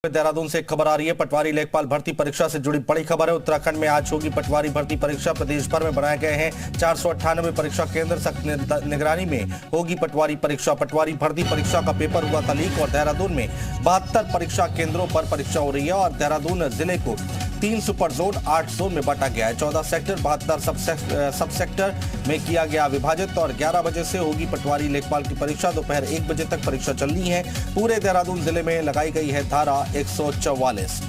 देहरादून से एक खबर आ रही है। पटवारी लेखपाल भर्ती परीक्षा से जुड़ी बड़ी खबर है। उत्तराखंड में आज होगी पटवारी भर्ती परीक्षा। प्रदेश भर में बनाए गए हैं 498 परीक्षा केंद्र। सख्त निगरानी में होगी पटवारी परीक्षा। पटवारी भर्ती परीक्षा का पेपर हुआ था लीक और देहरादून में 72 परीक्षा केंद्रों पर परीक्षा हो रही है। और देहरादून जिले को 3 सुपर जोन 8 जोन में बांटा गया है। 14 सेक्टर 72 सब सेक्टर में किया गया विभाजित। और 11 बजे से होगी पटवारी लेखपाल की परीक्षा। दोपहर 1 बजे तक परीक्षा चलनी है। पूरे देहरादून जिले में लगाई गई है धारा 144।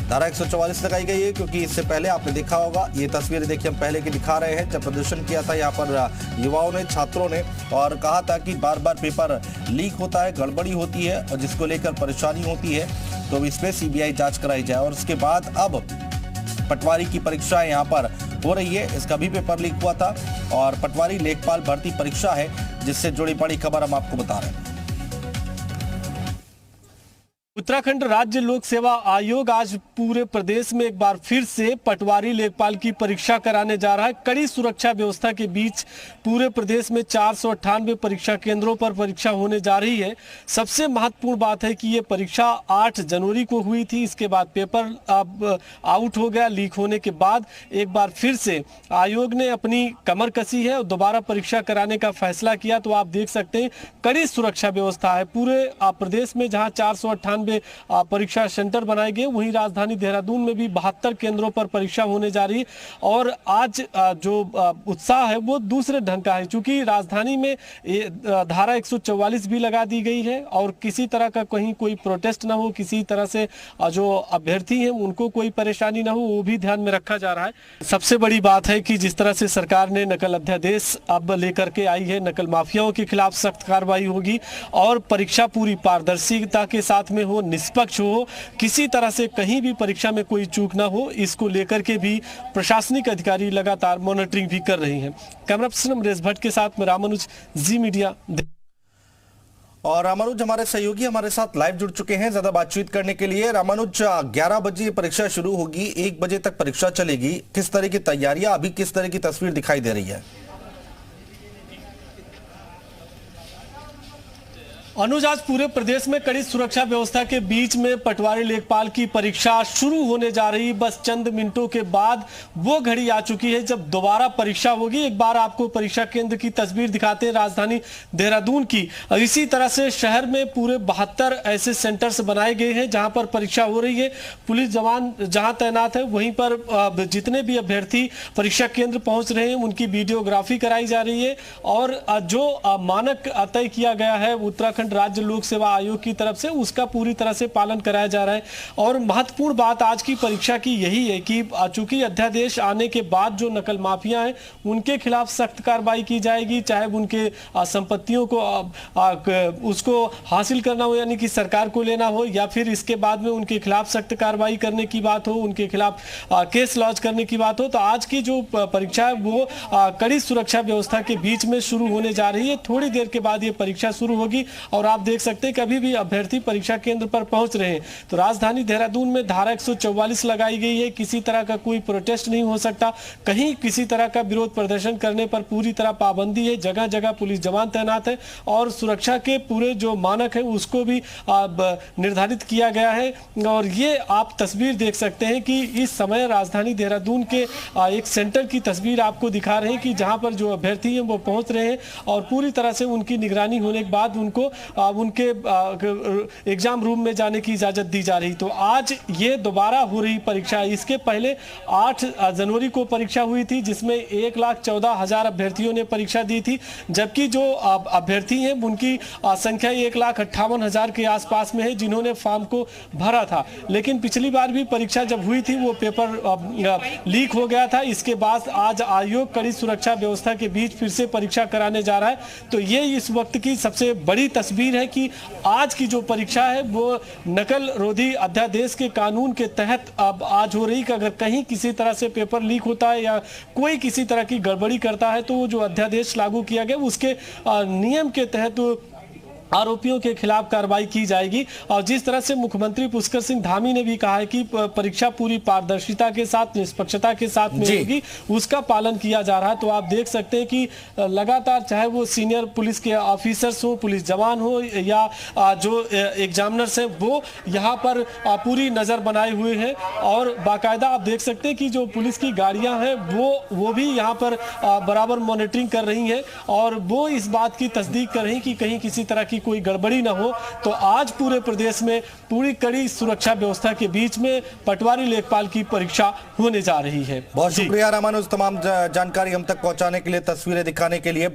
धारा 144 लगाई गई है क्योंकि इससे पहले आपने देखा होगा, ये तस्वीरें देखिए हम पहले की दिखा रहे हैं, जब प्रदर्शन किया था यहाँ पर युवाओं ने, छात्रों ने, और कहा था कि बार बार पेपर लीक होता है, गड़बड़ी होती है और जिसको लेकर परेशानी होती है, तो इसमें सीबीआई जांच कराई जाए। और उसके बाद अब पटवारी की परीक्षा यहाँ पर हो रही है। इसका भी पेपर लीक हुआ था और पटवारी लेखपाल भर्ती परीक्षा है, जिससे जुड़ी बड़ी खबर हम आपको बता रहे हैं। उत्तराखंड राज्य लोक सेवा आयोग आज पूरे प्रदेश में एक बार फिर से पटवारी लेखपाल की परीक्षा कराने जा रहा है। कड़ी सुरक्षा व्यवस्था के बीच पूरे प्रदेश में 498 परीक्षा केंद्रों पर परीक्षा होने जा रही है। सबसे महत्वपूर्ण बात है कि ये परीक्षा 8 जनवरी को हुई थी। इसके बाद पेपर अब आउट हो गया। लीक होने के बाद एक बार फिर से आयोग ने अपनी कमर कसी है और दोबारा परीक्षा कराने का फैसला किया। तो आप देख सकते हैं कड़ी सुरक्षा व्यवस्था है पूरे प्रदेश में। जहाँ 498 परीक्षा सेंटर बनाए गए, वहीं राजधानी देहरादून में भी 72 केंद्रों पर परीक्षा होने जा रही है। और आज जो उत्साह है वो दूसरे ढंग का है, क्योंकि राजधानी में धारा 144 भी लगा दी गई है और किसी तरह का कहीं कोई प्रोटेस्ट ना हो, किसी तरह से जो अभ्यर्थी हैं उनको कोई परेशानी ना हो, वो भी ध्यान में रखा जा रहा है। सबसे बड़ी बात है कि जिस तरह से सरकार ने नकल अध्यादेश अब लेकर के आई है, नकल माफियाओं के खिलाफ सख्त कार्रवाई होगी और परीक्षा पूरी पारदर्शिता के साथ में हो, निष्पक्ष हो, किसी तरह से कहीं भी परीक्षा में कोई चूक ना हो, इसको लेकर के भी प्रशासनिक अधिकारी लगातार मॉनिटरिंग भी कर रही हैं। कैमरा पर्सन अमरेश भट्ट के साथ में रामानुज, जी मीडिया। और रामानुज हमारे सहयोगी हमारे साथ लाइव जुड़ चुके हैं ज्यादा बातचीत करने के लिए। रामानुज, 11 बजे परीक्षा शुरू होगी, 1 बजे तक परीक्षा चलेगी। किस तरह की तैयारियां, अभी किस तरह की तस्वीर दिखाई दे रही है? अनुज, आज पूरे प्रदेश में कड़ी सुरक्षा व्यवस्था के बीच में पटवारी लेखपाल की परीक्षा शुरू होने जा रही। बस चंद मिनटों के बाद वो घड़ी आ चुकी है जब दोबारा परीक्षा होगी। एक बार आपको परीक्षा केंद्र की तस्वीर दिखाते हैं राजधानी देहरादून की। इसी तरह से शहर में पूरे 72 ऐसे सेंटर्स बनाए गए हैं जहां पर परीक्षा हो रही है। पुलिस जवान जहां तैनात है, वहीं पर जितने भी अभ्यर्थी परीक्षा केंद्र पहुंच रहे हैं उनकी वीडियोग्राफी कराई जा रही है। और जो मानक तय किया गया है उत्तराखंड राज्य लोक सेवा आयोग की तरफ से, उसका पूरी तरह से पालन कराया जा रहा है। और महत्वपूर्ण बात आज की परीक्षा की यही है कि चूंकि अध्यादेश आने के बाद जो नकल माफिया हैं उनके खिलाफ सख्त कार्रवाई की जाएगी, चाहे उनके संपत्तियों को उसको हासिल करना हो, यानी कि सरकार को लेना हो, या फिर इसके बाद में उनके खिलाफ सख्त कार्रवाई करने की बात हो, उनके खिलाफ केस लॉन्च करने की बात हो। तो आज की जो परीक्षा है वो कड़ी सुरक्षा व्यवस्था के बीच में शुरू होने जा रही है। थोड़ी देर के बाद ये परीक्षा शुरू होगी और आप देख सकते हैं कि अभी भी अभ्यर्थी परीक्षा केंद्र पर पहुंच रहे हैं। तो राजधानी देहरादून में धारा 144 लगाई गई है। किसी तरह का कोई प्रोटेस्ट नहीं हो सकता, कहीं किसी तरह का विरोध प्रदर्शन करने पर पूरी तरह पाबंदी है। जगह जगह पुलिस जवान तैनात है और सुरक्षा के पूरे जो मानक है उसको भी निर्धारित किया गया है। और ये आप तस्वीर देख सकते हैं कि इस समय राजधानी देहरादून के एक सेंटर की तस्वीर आपको दिखा रहे हैं कि जहां पर जो अभ्यर्थी हैं वो पहुंच रहे हैं और पूरी तरह से उनकी निगरानी होने के बाद उनको उनके एग्जाम रूम में जाने की इजाजत दी जा रही। तो आज ये दोबारा हो रही परीक्षा। इसके पहले 8 जनवरी को परीक्षा हुई थी जिसमें 1,14,000 अभ्यर्थियों ने परीक्षा दी थी, जबकि जो अभ्यर्थी हैं उनकी संख्या 1,58,000 के आसपास में है जिन्होंने फॉर्म को भरा था। लेकिन पिछली बार भी परीक्षा जब हुई थी वो पेपर लीक हो गया था। इसके बाद आज आयोग कड़ी सुरक्षा व्यवस्था के बीच फिर से परीक्षा कराने जा रहा है। तो ये इस वक्त की सबसे बड़ी तस्वीर है कि आज की जो परीक्षा है वो नकल रोधी अध्यादेश के कानून के तहत अब आज हो रही। कि अगर कहीं किसी तरह से पेपर लीक होता है या कोई किसी तरह की गड़बड़ी करता है तो वो जो अध्यादेश लागू किया गया उसके नियम के तहत आरोपियों के खिलाफ कार्रवाई की जाएगी। और जिस तरह से मुख्यमंत्री पुष्कर सिंह धामी ने भी कहा है कि परीक्षा पूरी पारदर्शिता के साथ, निष्पक्षता के साथ में होगी, उसका पालन किया जा रहा है। तो आप देख सकते हैं कि लगातार चाहे वो सीनियर पुलिस के ऑफिसर्स हो, पुलिस जवान हो या जो एग्जामिनर्स हैं, वो यहाँ पर पूरी नजर बनाए हुए हैं। और बाकायदा आप देख सकते हैं कि जो पुलिस की गाड़ियां हैं वो भी यहाँ पर बराबर मॉनिटरिंग कर रही हैं और वो इस बात की तस्दीक कर रही हैं कि कहीं किसी तरह की कोई गड़बड़ी ना हो। तो आज पूरे प्रदेश में पूरी कड़ी सुरक्षा व्यवस्था के बीच में पटवारी लेखपाल की परीक्षा होने जा रही है। बहुत शुक्रिया रामानुज, तमाम जानकारी हम तक पहुंचाने के लिए, तस्वीरें दिखाने के लिए।